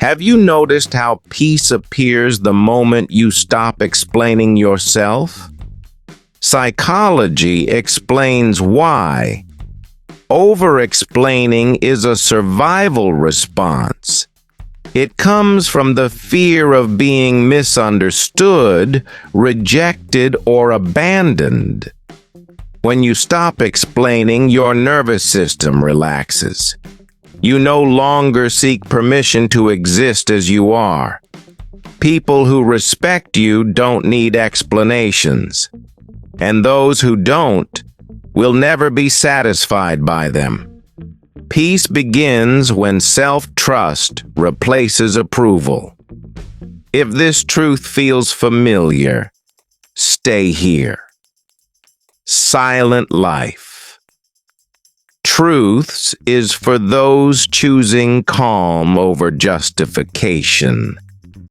Have you noticed how peace appears the moment you stop explaining yourself? Psychology explains why. Over-explaining is a survival response. It comes from the fear of being misunderstood, rejected, or abandoned. When you stop explaining, your nervous system relaxes. You no longer seek permission to exist as you are. People who respect you don't need explanations. And those who don't will never be satisfied by them. Peace begins when self-trust replaces approval. If this truth feels familiar, stay here. Silent life. Truths is for those choosing calm over justification.